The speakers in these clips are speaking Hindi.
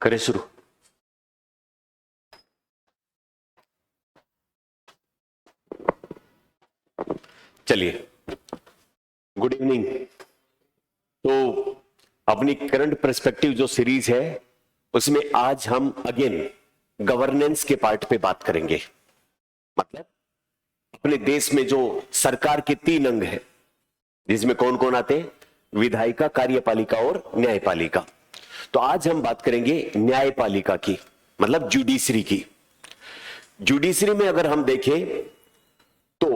करें शुरू। चलिए, गुड इवनिंग। तो अपनी करंट पर्सपेक्टिव जो सीरीज है उसमें आज हम अगेन गवर्नेंस के पार्ट पे बात करेंगे। मतलब अपने देश में जो सरकार के 3 अंग है, जिसमें कौन कौन आते हैं? विधायिका, कार्यपालिका और न्यायपालिका। तो आज हम बात करेंगे न्यायपालिका की, मतलब जुडिशरी की। जुडिशरी में अगर हम देखें तो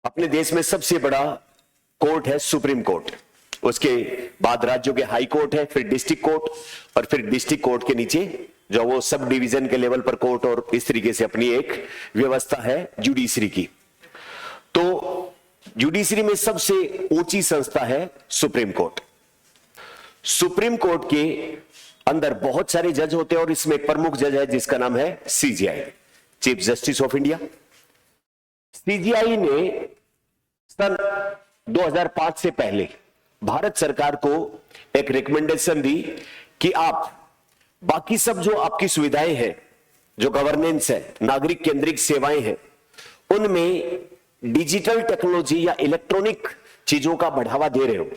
अपने देश में सबसे बड़ा कोर्ट है सुप्रीम कोर्ट, उसके बाद राज्यों के हाई कोर्ट है, फिर डिस्ट्रिक्ट कोर्ट, और फिर डिस्ट्रिक्ट कोर्ट के नीचे जो वो सब डिवीजन के लेवल पर कोर्ट, और इस तरीके से अपनी एक व्यवस्था है जुडिशरी की। तो जुडिशरी में सबसे ऊंची संस्था है सुप्रीम कोर्ट। सुप्रीम कोर्ट के अंदर बहुत सारे जज होते हैं और इसमें एक प्रमुख जज है जिसका नाम है CGI, chief justice of India. CGI ने सन 2005 से पहले भारत सरकार को एक रिकमेंडेशन दी कि आप बाकी सब जो आपकी सुविधाएं हैं, जो गवर्नेंस है, नागरिक केंद्रित सेवाएं हैं, उनमें डिजिटल टेक्नोलॉजी या इलेक्ट्रॉनिक चीजों का बढ़ावा दे रहे हो,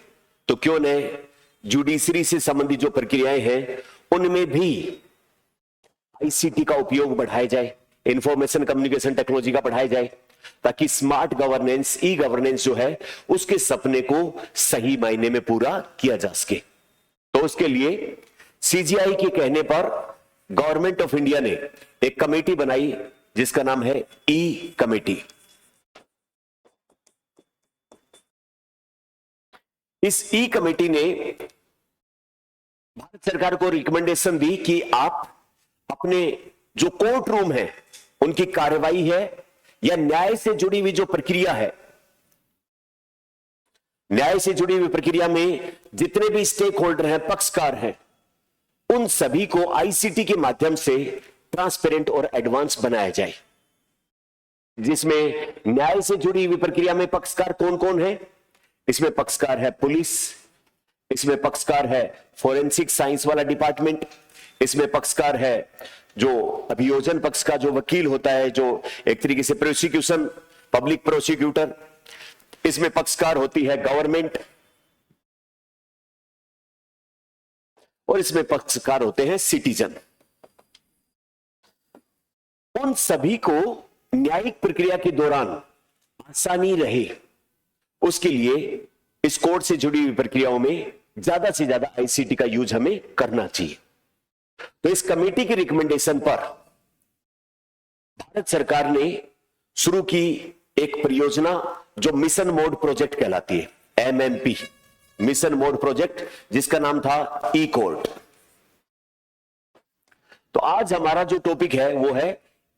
तो क्यों न जुडिशरी से संबंधित जो प्रक्रियाएं हैं उनमें भी आईसीटी का उपयोग बढ़ाया जाए, इंफॉर्मेशन कम्युनिकेशन टेक्नोलॉजी का बढ़ाया जाए, ताकि स्मार्ट गवर्नेंस, ई गवर्नेंस जो है उसके सपने को सही मायने में पूरा किया जा सके। तो उसके लिए सीजीआई के कहने पर गवर्नमेंट ऑफ इंडिया ने एक कमेटी बनाई जिसका नाम है ई कमेटी। इस ई कमेटी ने भारत सरकार को रिकमेंडेशन दी कि आप अपने जो कोर्ट रूम है उनकी कार्रवाई है या न्याय से जुड़ी हुई जो प्रक्रिया है, न्याय से जुड़ी हुई प्रक्रिया में जितने भी स्टेक होल्डर हैं, पक्षकार हैं, उन सभी को आईसीटी के माध्यम से ट्रांसपेरेंट और एडवांस बनाया जाए। जिसमें न्याय से जुड़ी हुई प्रक्रिया में पक्षकार कौन कौन है? इसमें पक्षकार है पुलिस, इसमें पक्षकार है फोरेंसिक साइंस वाला डिपार्टमेंट, इसमें पक्षकार है जो अभियोजन पक्ष का जो वकील होता है, जो एक तरीके से प्रोसिक्यूशन, पब्लिक प्रोसिक्यूटर, इसमें पक्षकार होती है गवर्नमेंट, और इसमें पक्षकार होते हैं सिटीजन। उन सभी को न्यायिक प्रक्रिया के दौरान आसानी रहे, उसके लिए इस कोर्ट से जुड़ी हुई प्रक्रियाओं में ज्यादा से ज्यादा आईसीटी का यूज हमें करना चाहिए। तो इस कमेटी की रिकमेंडेशन पर भारत सरकार ने शुरू की एक परियोजना जो मिशन मोड प्रोजेक्ट कहलाती है, एमएमपी, मिशन मोड प्रोजेक्ट, जिसका नाम था ई कोर्ट। तो आज हमारा जो टॉपिक है वो है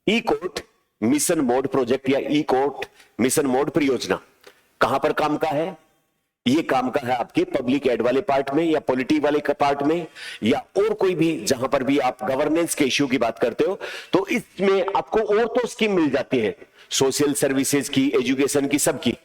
ई कोर्ट मिशन मोड प्रोजेक्ट या ई कोर्ट मिशन मोड परियोजना। कहां पर काम का है? ये काम का है आपके पब्लिक एड वाले पार्ट में या पॉलिटी वाले पार्ट में, या और कोई भी जहां पर भी आप गवर्नेंस के इश्यू की बात करते हो, तो इसमें आपको और तो स्कीम मिल जाती है, सोशल सर्विसेज की, एजुकेशन की, सबकी।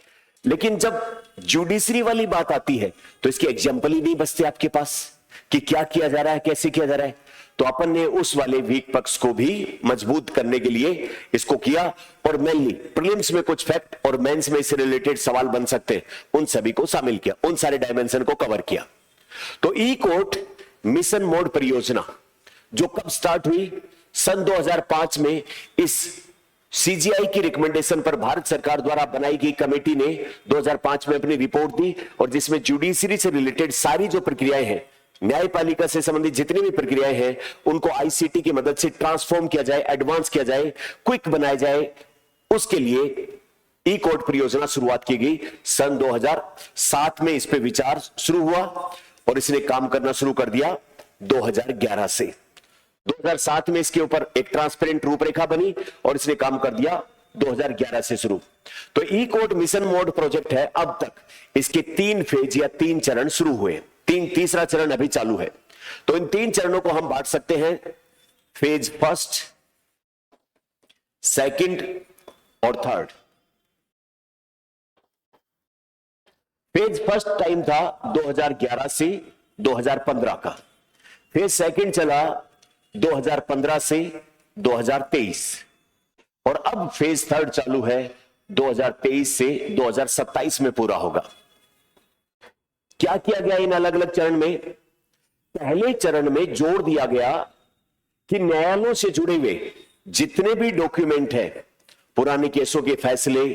लेकिन जब जुडिशरी वाली बात आती है तो इसके एग्जाम्पल ही नहीं बचते आपके पास कि क्या किया जा रहा है, कैसे किया जा रहा है। तो अपन ने उस वाले वीक पक्ष को भी मजबूत करने के लिए इसको किया, और मेनली प्रीलिम्स में कुछ फैक्ट और मेंस में इससे रिलेटेड सवाल बन सकते हैं, उन सभी को शामिल किया, उन सारे डायमेंशन को कवर किया। तो ई कोर्ट मिशन मोड परियोजना जो कब स्टार्ट हुई? सन 2005 में इस सीजीआई की रिकमेंडेशन पर भारत सरकार द्वारा बनाई गई कमेटी ने 2005 में अपनी रिपोर्ट दी, और जिसमें जुडिशरी से रिलेटेड सारी जो प्रक्रियाएं हैं, न्यायपालिका से संबंधित जितनी भी प्रक्रियाएं हैं, उनको आईसीटी की मदद से ट्रांसफॉर्म किया जाए, एडवांस किया जाए, क्विक बनाया जाए। उसके लिए ई कोर्ट परियोजना शुरुआत की गई। सन 2007 में इस पे विचार शुरू हुआ और इसने काम करना शुरू कर दिया 2011 से। 2007 में इसके ऊपर एक ट्रांसपेरेंट रूपरेखा बनी और इसने काम कर दिया 2011 से शुरू। तो ई कोर्ट मिशन मोड प्रोजेक्ट है, अब तक इसके 3 फेज या 3 चरण शुरू हुए, तीसरा चरण अभी चालू है। तो इन 3 चरणों को हम बांट सकते हैं फेज फर्स्ट, सेकंड और थर्ड। फेज फर्स्ट टाइम था 2011 से 2015 का, फेज सेकंड चला 2015 से 2023 और अब फेज थर्ड चालू है 2023 से 2027 में पूरा होगा। क्या किया गया इन अलग अलग चरण में? पहले चरण में जोर दिया गया कि न्यायालयों से जुड़े हुए जितने भी डॉक्यूमेंट हैं, पुराने केसों के फैसले,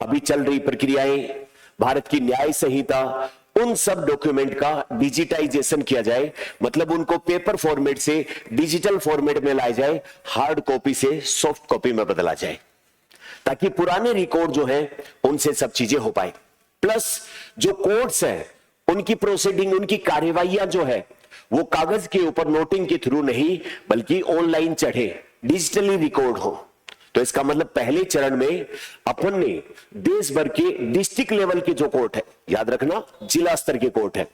अभी चल रही प्रक्रियाएं, भारत की न्याय संहिता, उन सब डॉक्यूमेंट का डिजिटाइजेशन किया जाए, मतलब उनको पेपर फॉर्मेट से डिजिटल फॉर्मेट में लाया जाए, हार्ड कॉपी से सॉफ्ट कॉपी में बदला जाए, ताकि पुराने रिकॉर्ड जो है उनसे सब चीजें हो पाए। प्लस जो कोर्ट्स हैं उनकी प्रोसीडिंग, उनकी कार्यवाहियां जो है वो कागज के ऊपर नोटिंग के थ्रू नहीं बल्कि ऑनलाइन चढ़े, डिजिटली रिकॉर्ड हो। तो इसका मतलब पहले चरण में अपन ने देश भर के डिस्ट्रिक्ट लेवल के जो कोर्ट है, याद रखना जिला स्तर के कोर्ट है,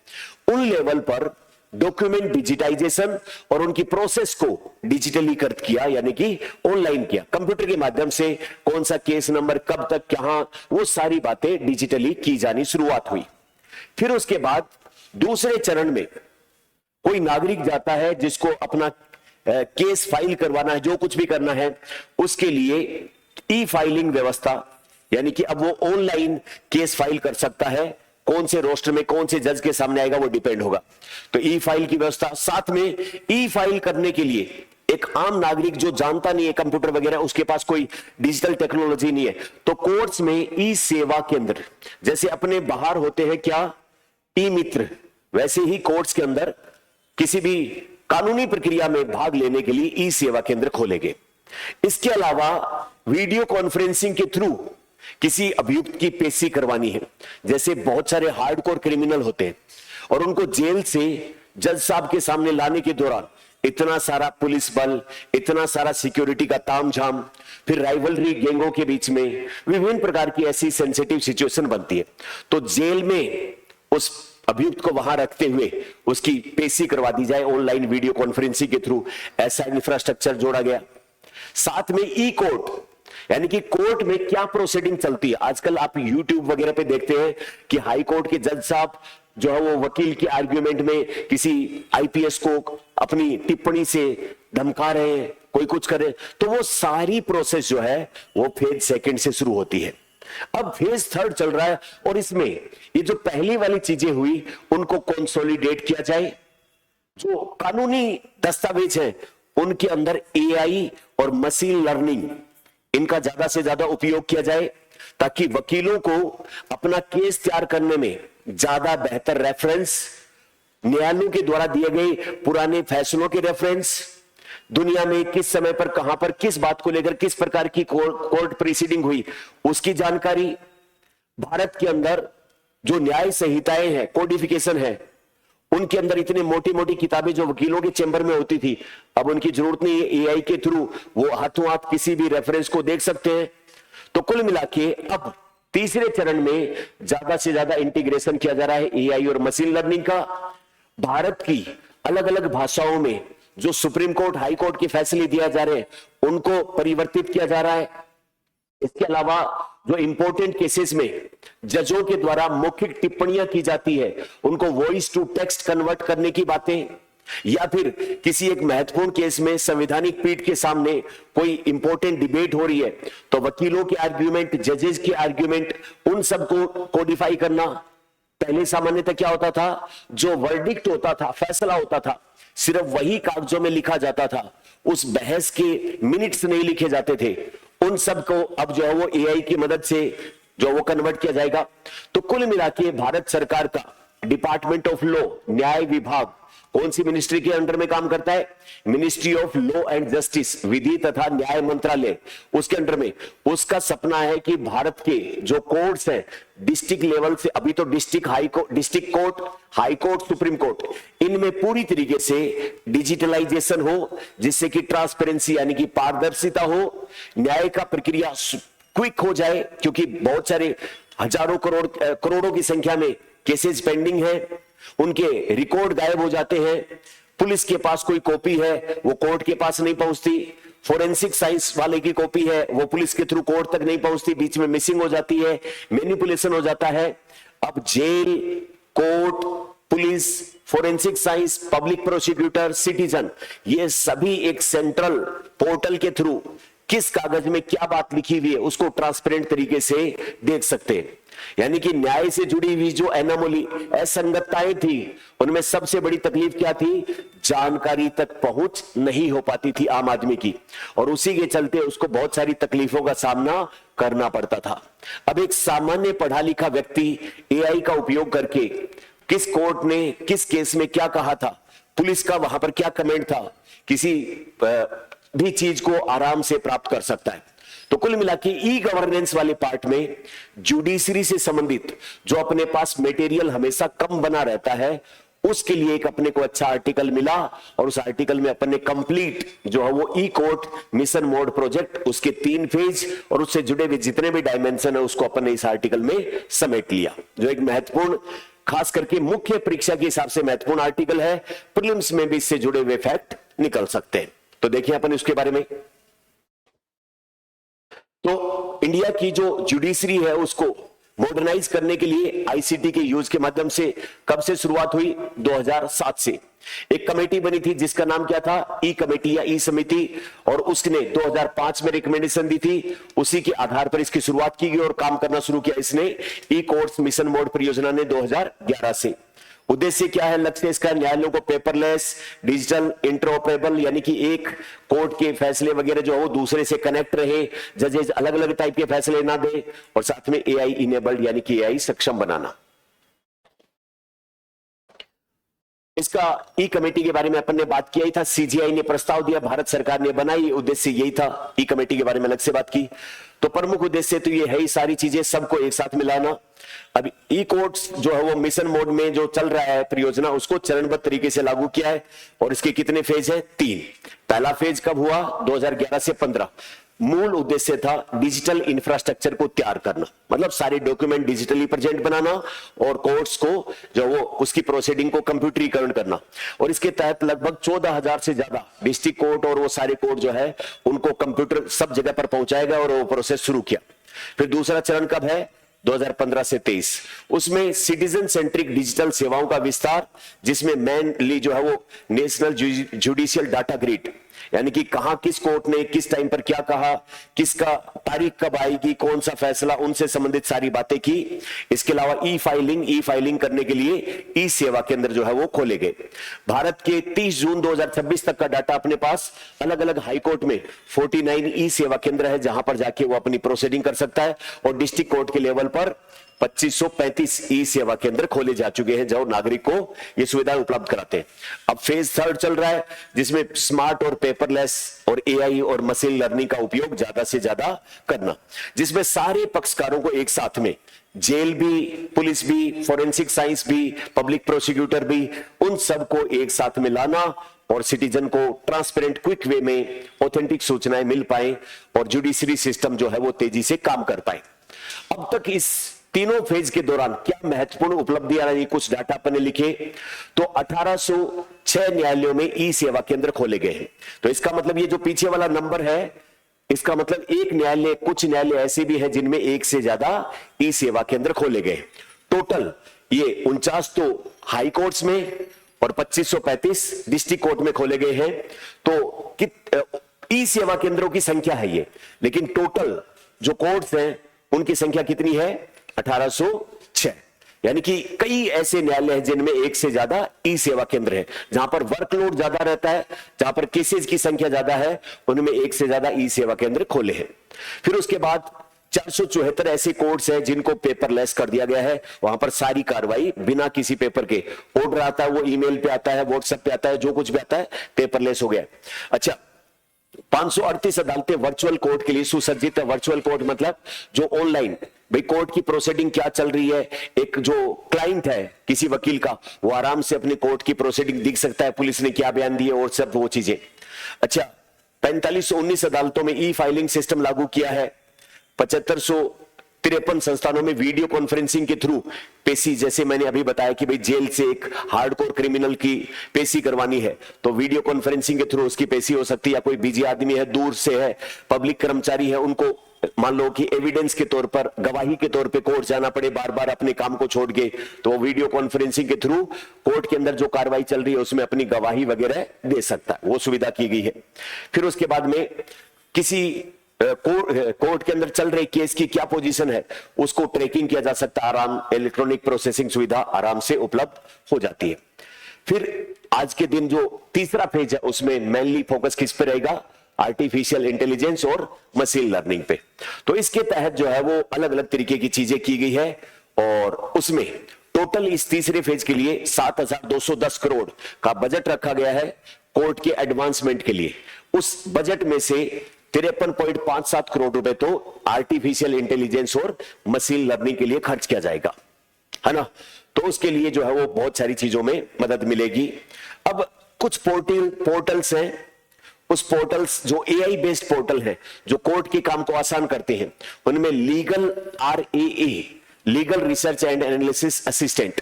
उन लेवल पर डॉक्यूमेंट डिजिटाइजेशन और उनकी प्रोसेस को डिजिटली कर किया, यानी कि ऑनलाइन किया, कंप्यूटर के माध्यम से कौन सा केस नंबर कब तक कहां, वो सारी बातें डिजिटली की जानी शुरुआत हुई। फिर उसके बाद दूसरे चरण में कोई नागरिक जाता है जिसको अपना केस फाइल करवाना है, जो कुछ भी करना है, उसके लिए ई फाइलिंग व्यवस्था, यानी कि अब वो ऑनलाइन केस फाइल कर सकता है। कौन से रोस्टर में कौन से जज के सामने आएगा वो डिपेंड होगा। तो ई फाइल की व्यवस्था, साथ में ई फाइल करने के लिए एक आम नागरिक जो जानता नहीं है कंप्यूटर वगैरह, उसके पास कोई डिजिटल टेक्नोलॉजी नहीं है, तो कोर्ट्स में ई सेवा केंद्र, जैसे अपने बाहर होते हैं क्या ई मित्र, वैसे ही कोर्ट्स के अंदर किसी भी कानूनी प्रक्रिया में भाग लेने के लिए ई सेवा केंद्र खोलेंगे। इसके अलावा वीडियो कॉन्फ्रेंसिंग के थ्रू किसी अभियुक्त की पेशी करवानी है, जैसे बहुत सारे हार्डकोर क्रिमिनल होते हैं और उनको जेल से जज साहब के सामने लाने के दौरान इतना सारा पुलिस बल, इतना सारा सिक्योरिटी का तामझाम, फिर राइवलरी गैंगों के बीच में विभिन्न प्रकार की ऐसी सेंसिटिव सिचुएशन बनती है। तो जेल में उस अभियुक्त को वहां रखते हुए उसकी पेशी करवा दी जाए ऑनलाइन वीडियो कॉन्फ्रेंसिंग के थ्रू, ऐसा इंफ्रास्ट्रक्चर जोड़ा गया। साथ में ई कोर्ट, यानी कि कोर्ट में क्या प्रोसीडिंग चलती है। आजकल आप यूट्यूब वगैरह पे देखते हैं कि हाई कोर्ट के जज साहब जो है वो वकील के आर्ग्यूमेंट में किसी आईपीएस को अपनी टिप्पणी से धमका रहे हैं, कोई कुछ कर रहे हैं, तो वो सारी प्रोसेस जो है वो फेज सेकंड से शुरू होती है। अब फेज थर्ड चल रहा है और इसमें ये जो पहली वाली चीजें हुई उनको कंसोलिडेट किया जाए, जो कानूनी दस्तावेज है उनके अंदर एआई और मशीन लर्निंग इनका ज्यादा से ज्यादा उपयोग किया जाए, ताकि वकीलों को अपना केस तैयार करने में ज्यादा बेहतर रेफरेंस, न्यायालयों के द्वारा दिए गए पुराने फैसलों के रेफरेंस, दुनिया में किस समय पर कहां पर किस बात को लेकर किस प्रकार की कोर्ट प्रीसीडिंग हुई उसकी जानकारी, भारत के अंदर जो न्याय संहिताएं हैं, कोडिफिकेशन है, उनके अंदर इतनी मोटी मोटी किताबें जो वकीलों के चेंबर में होती थी, अब उनकी जरूरत नहीं है, एआई के थ्रू वो हाथों हाथ किसी भी रेफरेंस को देख सकते हैं। तो कुल मिला के अब तीसरे चरण में ज्यादा से ज्यादा इंटीग्रेशन किया जा रहा है एआई और मशीन लर्निंग का। भारत की अलग अलग भाषाओं में जो सुप्रीम कोर्ट, हाई कोर्ट के फैसले दिया जा रहे हैं उनको परिवर्तित किया जा रहा है। इसके अलावा जो इंपॉर्टेंट केसेस में जजों के द्वारा मौखिक टिप्पणियां की जाती है उनको वॉइस टू टेक्स्ट कन्वर्ट करने की बातें, या फिर किसी एक महत्वपूर्ण केस में संवैधानिक पीठ के सामने कोई इंपॉर्टेंट डिबेट हो रही है तो वकीलों के आर्ग्यूमेंट, जजेस के आर्ग्यूमेंट, उन सबको कोडिफाई करना। पहले सामान्यतः क्या होता था, जो वर्डिक्ट होता था, फैसला होता था, सिर्फ वही कागजों में लिखा जाता था, उस बहस के मिनट्स नहीं लिखे जाते थे, उन सब को अब जो है वो एआई की मदद से जो वो कन्वर्ट किया जाएगा। तो कुल मिला के भारत सरकार का डिपार्टमेंट ऑफ लॉ, न्याय विभाग कौन सी मिनिस्ट्री के अंडर में काम करता है? Ministry of law and justice, विधि तथा न्याय मंत्रालय, उसके अंडर में। उसका सपना है कि भारत के जो कोर्ट्स हैं डिस्ट्रिक्ट लेवल से, अभी तो district court, high court, supreme court, इनमें पूरी तरीके से डिजिटलाइजेशन हो, जिससे कि ट्रांसपेरेंसी यानी कि पारदर्शिता हो, न्याय का प्रक्रिया क्विक हो जाए, क्योंकि बहुत सारे हजारों करोड़ों की संख्या में केसेस पेंडिंग है, उनके रिकॉर्ड गायब हो जाते हैं, पुलिस के पास कोई कॉपी है वो कोर्ट के पास नहीं पहुंचती, फोरेंसिक साइंस वाले की कॉपी है वो पुलिस के थ्रू कोर्ट तक नहीं पहुंचती, बीच में मिसिंग हो जाती है, मैनिपुलेशन हो जाता है। अब jail, court, police, forensic science, public prosecutor, citizen, ये सभी एक सेंट्रल पोर्टल के थ्रू किस कागज में क्या बात लिखी हुई है उसको ट्रांसपेरेंट तरीके से देख सकते हैं। यानी कि न्याय से जुड़ी हुई जो एनोमली, असंगतताएं थी, उनमें सबसे बड़ी तकलीफ क्या थी? जानकारी तक पहुंच नहीं हो पाती थी आम आदमी की, और उसी के चलते उसको बहुत सारी तकलीफों का सामना करना पड़ता था। अब एक सामान्य पढ़ा लिखा व्यक्ति एआई का उपयोग करके किस कोर्ट ने किस केस में क्या कहा था, पुलिस का वहां पर क्या कमेंट था, किसी भी चीज को आराम से प्राप्त कर सकता है। तो कुल मिला के ई गवर्नेंस वाले पार्ट में जुडिशरी से संबंधित जो अपने पास मटेरियल हमेशा कम बना रहता है, उसके लिए एक अपने को अच्छा आर्टिकल मिला, और उस आर्टिकल में अपने कंप्लीट जो है वो ई कोर्ट मिशन मोड प्रोजेक्ट, उसके 3 फेज और उससे जुड़े हुए जितने भी डायमेंशन है उसको अपन ने इस आर्टिकल में समेट लिया, जो एक महत्वपूर्ण, खास करके मुख्य परीक्षा के हिसाब से महत्वपूर्ण आर्टिकल है। प्रीलिम्स में भी इससे जुड़े हुए फैक्ट निकल सकते हैं। तो देखिए अपन इसके बारे में। तो इंडिया की जो जुडिशरी है उसको मॉडर्नाइज करने के लिए आईसीटी के यूज के माध्यम से कब से शुरुआत हुई? 2007 से। एक कमेटी बनी थी जिसका नाम क्या था? ई कमेटी या ई समिति, और उसने 2005 में रिकमेंडेशन दी थी। उसी के आधार पर इसकी शुरुआत की गई और काम करना शुरू किया इसने ई कोर्ट्स मिशन मोड परियोजना ने 2011 से। उद्देश्य क्या है? लक्ष्य इसका न्यायालयों को पेपरलेस, डिजिटल, इंटरऑपरेबल, यानी कि एक कोर्ट के फैसले वगैरह जो है वो दूसरे से कनेक्ट रहे, जजेस अलग अलग टाइप के फैसले ना दे, और साथ में एआई इनेबल्ड यानी कि एआई सक्षम बनाना। इसका ई कमेटी के बारे में अपन ने बात किया ही था, सीजीआई ने प्रस्ताव दिया, भारत सरकार ने बनाई, उद्देश्य यही था। ई कमेटी के बारे में अलग से बात की। तो प्रमुख उद्देश्य तो ये है ही सारी चीजें सबको एक साथ मिलाना। अब ई कोर्ट्स जो है वो मिशन मोड में जो चल रहा है परियोजना, उसको चरणबद्ध तरीके से लागू किया है, और इसके कितने फेज है? 3। पहला फेज कब हुआ? 2011 से 15। मूल उद्देश्य था डिजिटल इंफ्रास्ट्रक्चर को तैयार करना, मतलब सारे डॉक्यूमेंट डिजिटली प्रेजेंट बनाना और कोर्ट्स को जो वो उसकी प्रोसीडिंग को कंप्यूटरीकरण करना। और इसके तहत लगभग 14,000 से ज्यादा डिस्ट्रिक्ट कोर्ट और वो सारे कोर्ट जो है उनको कंप्यूटर सब जगह पर पहुंचाएगा, और वो प्रोसेस शुरू किया। फिर दूसरा चरण कब है? 2015 से 23। उसमें सिटीजन सेंट्रिक डिजिटल सेवाओं का विस्तार, जिसमें मेनली जो है वो नेशनल जुडिशियल डाटा ग्रिड, यानी कि कहां किस कोर्ट ने किस टाइम पर क्या कहा, किसका तारीख कब आएगी, कौन सा फैसला, उनसे संबंधित सारी बातें की। इसके अलावा ई फाइलिंग करने के लिए ई सेवा केंद्र जो है वो खोले गए। भारत के 30 जून 2026 तक का डाटा अपने पास अलग अलग हाईकोर्ट में 49 ई सेवा केंद्र है, जहां पर जाके वो अपनी प्रोसीडिंग कर सकता है, और डिस्ट्रिक्ट कोर्ट के लेवल पर 2535 ई सेवा केंद्र खोले जा चुके हैं जो नागरिक को ये सुविधाएं उपलब्ध कराते हैं। अब फेज 3 चल रहा है, जिसमें स्मार्ट और पेपरलेस और एआई और मशीन लर्निंग का उपयोग ज्यादा से ज्यादा करना, जिसमें सारे पक्षकारों को एक साथ में, जेल भी, पुलिस भी, फोरेंसिक साइंस भी, पब्लिक प्रोसिक्यूटर भी, उन सबको एक साथ में लाना, और सिटीजन को ट्रांसपेरेंट क्विक वे में ऑथेंटिक सूचनाएं मिल पाए, और जुडिशरी सिस्टम जो है वो तेजी से काम कर पाए। अब तक इस तीनों फेज के दौरान क्या महत्वपूर्ण उपलब्धियां रही, कुछ डाटा अपने लिखे। तो 1806 न्यायालयों में ई सेवा केंद्र खोले गए हैं। तो इसका मतलब ये जो पीछे वाला नंबर है, इसका मतलब एक न्यायालय, कुछ न्यायालय ऐसे भी हैं जिनमें एक से ज्यादा ई सेवा केंद्र खोले गए। टोटल ये 49 तो हाई कोर्ट्स में और 2535 डिस्ट्रिक्ट कोर्ट में खोले गए हैं। तो ई सेवा केंद्रों की संख्या है ये, लेकिन टोटल जो कोर्ट्स हैं उनकी संख्या कितनी है? 1806। यानी कि कई ऐसे न्यायालय हैं जिनमें एक से ज्यादा ई सेवा केंद्र है, जहां पर वर्कलोड ज्यादा रहता है, जहां पर केसेस की संख्या ज्यादा है, उनमें एक से ज्यादा ई सेवा केंद्र खोले हैं। फिर उसके बाद 474 ऐसे कोर्ट्स हैं जिनको पेपरलेस कर दिया गया है। वहां पर सारी कार्रवाई बिना किसी पेपर के, ऑर्डर आता है वो ईमेल पे आता है, व्हाट्सएप पे आता है, जो कुछ भी आता है पेपरलेस हो गया। अच्छा, 538 अदालतें वर्चुअल कोर्ट के लिए सुसज्जित है। वर्चुअल कोर्ट मतलब जो ऑनलाइन, भाई कोर्ट की प्रोसीडिंग क्या चल रही है, एक जो क्लाइंट है किसी वकील का, वो आराम से अपने कोर्ट की प्रोसीडिंग देख सकता है, पुलिस ने क्या बयान दिए और सब वो चीजें। अच्छा, 4519 अदालतों में ई फाइलिंग सिस्टम लागू किया है। 7500 53 संस्थानों में वीडियो कॉन्फ्रेंसिंग के थ्रू पेशी, जैसे मैंने अभी बताया कि भाई जेल से एक हार्डकोर क्रिमिनल की पेशी करवानी है तो वीडियो कॉन्फ्रेंसिंग के थ्रू उसकी पेशी हो सकती है, या कोई बिजी आदमी है, दूर से है, पब्लिक कर्मचारी है, उनको मान लो कि एविडेंस के तौर पर, गवाही के तौर पे कोर्ट जाना पड़े बार बार अपने काम को छोड़ के, तो वीडियो कॉन्फ्रेंसिंग के थ्रू कोर्ट के अंदर जो कार्रवाई चल रही है उसमें अपनी गवाही वगैरह दे सकता है, वो सुविधा की गई है। फिर उसके बाद में किसी कोर्ट के अंदर चल रहे केस की क्या पोजीशन है उसको ट्रैकिंग किया जा सकता है, आराम इलेक्ट्रॉनिक प्रोसेसिंग सुविधा आराम से उपलब्ध हो जाती है। फिर आज के दिन जो तीसरा फेज है उसमें मेनली फोकस किस पे रहेगा, आर्टिफिशियल इंटेलिजेंस और मशीन लर्निंग पे। तो इसके तहत जो है वो अलग अलग तरीके की चीजें की गई है और उसमें टोटल इस तीसरे फेज के लिए 7,210 करोड़ का बजट रखा गया है कोर्ट के एडवांसमेंट के लिए। उस बजट में से 53.57 करोड़ रुपए तो आर्टिफिशियल इंटेलिजेंस और मशीन लर्निंग के लिए खर्च किया जाएगा, है ना। तो उसके लिए जो है वो बहुत सारी चीजों में मदद मिलेगी। अब कुछ पोर्टल्स हैं, उस पोर्टल्स जो एआई बेस्ड पोर्टल है जो कोर्ट के काम को आसान करते हैं, उनमें legal RAA, legal research and analysis assistant,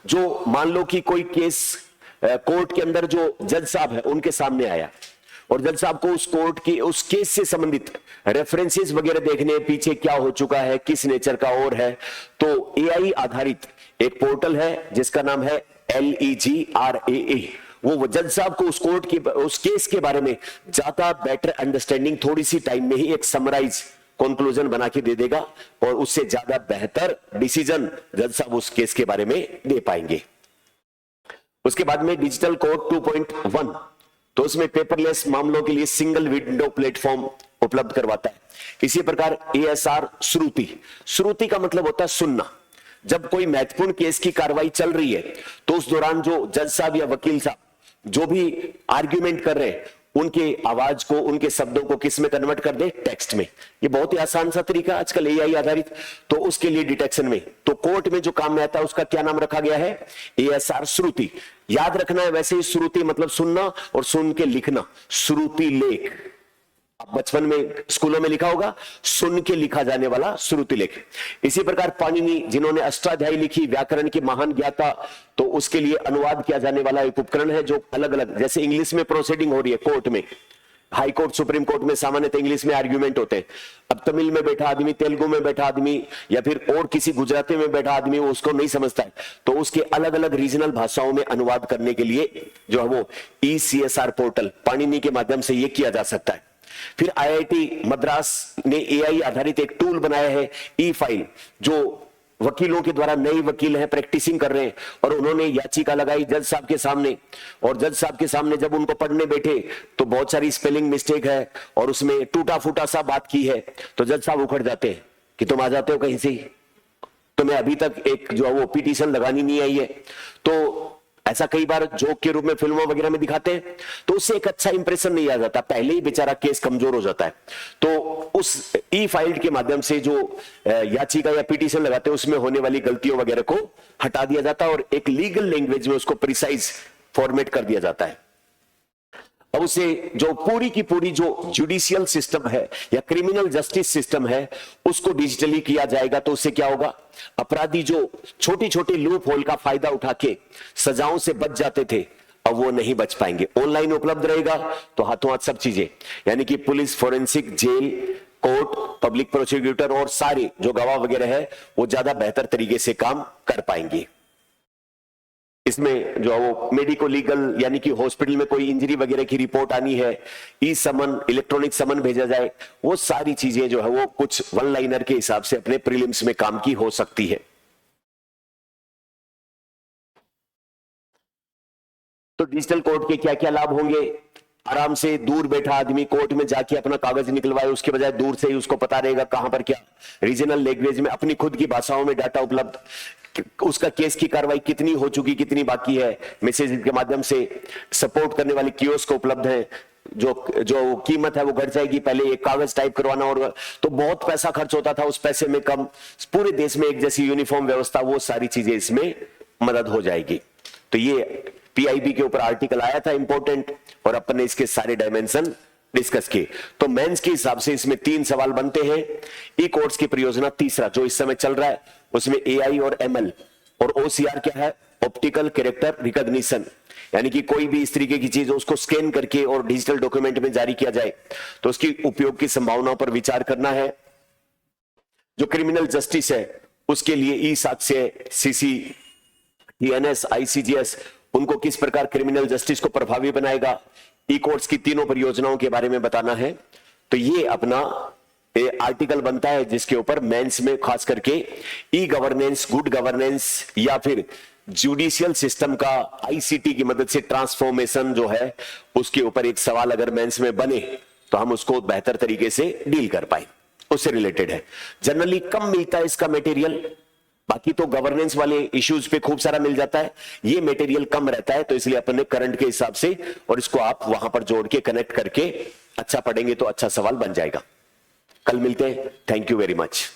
जो मान लो कि कोई केस कोर्ट के अंदर जो जज साहब है उनके सामने आया और जज साहब को उस कोर्ट की उस केस से संबंधित रेफरेंसेस वगैरह देखने, पीछे क्या हो चुका है, किस नेचर का और है, तो एआई आधारित एक पोर्टल है जिसका नाम है LEGRAA। वो जज साहब को उस कोर्ट की उस केस के बारे में ज्यादा बेटर अंडरस्टैंडिंग थोड़ी सी टाइम में ही एक समराइज कंक्लूजन बना के दे देगा और उससे ज्यादा बेहतर डिसीजन जज साहब उस केस के बारे में दे पाएंगे। उसके बाद में डिजिटल कोर्ट 2.1, तो उसमें पेपरलेस मामलों के लिए सिंगल विंडो प्लेटफॉर्म उपलब्ध करवाता है। इसी प्रकार ASR श्रुति का मतलब होता है सुनना। जब कोई महत्वपूर्ण केस की कार्रवाई चल रही है तो उस दौरान जो जज साहब या वकील साहब जो भी आर्ग्यूमेंट कर रहे हैं उनके आवाज को, उनके शब्दों को किस में कन्वर्ट कर दे, टेक्स्ट में। ये बहुत ही आसान सा तरीका आजकल AI आधारित, तो उसके लिए डिटेक्शन में तो कोर्ट में जो काम में आता है उसका क्या नाम रखा गया है, ASR श्रुति। याद रखना है वैसे ही, श्रुति मतलब सुनना और सुन के लिखना, श्रुति लेख। आप बचपन में स्कूलों में लिखा होगा, सुन के लिखा जाने वाला श्रुति लेख। इसी प्रकार पाणिनि जिन्होंने अष्टाध्यायी लिखी, व्याकरण की महान ज्ञाता, तो उसके लिए अनुवाद किया जाने वाला एक उपकरण है जो अलग अलग, जैसे इंग्लिश में प्रोसीडिंग हो रही है कोर्ट में, हाई कोर्ट सुप्रीम कोर्ट में सामान्यतः इंग्लिश में आर्ग्यूमेंट होते हैं। अब तमिल में बैठा आदमी, तेलुगु में बैठा आदमी या फिर और किसी गुजराती में बैठा आदमी वो उसको नहीं समझता है, तो उसके अलग अलग रीजनल भाषाओं में अनुवाद करने के लिए जो है वो ECSR पोर्टल पाणिनि के माध्यम से ये किया जा सकता है। फिर IIT मद्रास ने AI आधारित एक टूल बनाया है E-फाइल, जो वकीलों के द्वारा, नए वकील हैं, प्रैक्टिसिंग कर रहे हैं और उन्होंने याचिका लगाई जज साहब के सामने, और जज साहब के सामने जब उनको पढ़ने बैठे तो बहुत सारी स्पेलिंग मिस्टेक है और उसमें टूटा फूटा सा बात की है, तो जज साहब उखड़ जाते हैं कि तुम आ जाते हो कहीं से, तुम्हें अभी तक एक जो है वो पिटीशन लगानी नहीं आई है। तो ऐसा कई बार जोक के रूप में फिल्मों वगैरह में दिखाते हैं, तो उससे एक अच्छा इंप्रेशन नहीं आ जाता, पहले ही बेचारा केस कमजोर हो जाता है। तो उस E-फाइल के माध्यम से जो याचिका या पिटीशन लगाते हैं उसमें होने वाली गलतियों वगैरह को हटा दिया जाता है और एक लीगल लैंग्वेज में उसको प्रिसाइज फॉर्मेट कर दिया जाता है। अब उसे जो पूरी की पूरी जो जुडिशियल सिस्टम है या क्रिमिनल जस्टिस सिस्टम है उसको डिजिटली किया जाएगा, तो उससे क्या होगा, अपराधी जो छोटी छोटी लूप होल का फायदा उठा के सजाओं से बच जाते थे अब वो नहीं बच पाएंगे। ऑनलाइन उपलब्ध रहेगा तो हाथों हाथ सब चीजें, यानी कि police, forensic, jail, court, public prosecutor और सारे जो गवाह वगैरह है वो ज्यादा बेहतर तरीके से काम कर पाएंगे। इसमें जो वो मेडिको लीगल, यानी कि हॉस्पिटल में कोई इंजरी वगैरह की रिपोर्ट आनी है, समन, इलेक्ट्रॉनिक समन भेजा जाए, वो सारी चीजें जो है वो कुछ वन लाइनर के हिसाब से अपने प्रीलिम्स में काम की हो सकती है। तो डिजिटल कोर्ट के क्या क्या लाभ होंगे, आराम से दूर बैठा आदमी कोर्ट में जाके अपना कागज निकलवाए, उसके बजाय दूर से ही उसको पता रहेगा कहां पर क्या, रीजनल लैंग्वेज में अपनी खुद की भाषाओं में डाटा उपलब्ध, उसका केस की कार्रवाई कितनी हो चुकी, कितनी बाकी है, मैसेज के माध्यम से सपोर्ट करने वाले कियोस्क उपलब्ध है, जो कीमत है वो घट जाएगी, पहले एक कागज टाइप करवाना और तो बहुत पैसा खर्च होता था, उस पैसे में कम, पूरे देश में एक जैसी यूनिफॉर्म व्यवस्था, वो सारी चीजें इसमें मदद हो जाएगी। तो ये PIB के ऊपर आर्टिकल आया था इंपॉर्टेंट और अपन ने इसके सारे डायमेंशन डिस्कस किए। तो मेंस के हिसाब से इसमें 3 सवाल बनते हैं। ई कोर्स की परियोजना तीसरा जो इस समय चल रहा है उसमें एआई और एमएल और ओसीआर क्या है, ऑप्टिकल कैरेक्टर रिकॉग्निशन, यानी कि कोई भी इस तरीके की चीज उसको स्कैन करके और डिजिटल डॉक्यूमेंट में जारी किया जाए तो उसकी उपयोग की संभावनाओं पर विचार करना है। जो क्रिमिनल जस्टिस है उसके लिए ई साक्ष्य, सीसी, टीएनएस, आईसीजीएस उनको किस प्रकार क्रिमिनल जस्टिस को प्रभावी बनाएगा, ई कोर्ट्स की तीनों परियोजनाओं के बारे में बताना है। तो ये अपना आर्टिकल बनता है जिसके ऊपर मेंस में खास करके ई गवर्नेंस, गुड गवर्नेंस या फिर जुडिशियल सिस्टम का आईसीटी की मदद से ट्रांसफॉर्मेशन जो है उसके ऊपर एक सवाल अगर मेंस में बने तो हम उसको बेहतर तरीके से डील कर पाए, उससे रिलेटेड है। जनरली कम मिलता है इसका मटेरियल, बाकी तो गवर्नेंस वाले इश्यूज पे खूब सारा मिल जाता है, ये मटेरियल कम रहता है, तो इसलिए अपने करंट के हिसाब से और इसको आप वहां पर जोड़ के कनेक्ट करके अच्छा पढ़ेंगे तो अच्छा सवाल बन जाएगा। कल मिलते हैं, थैंक यू वेरी मच।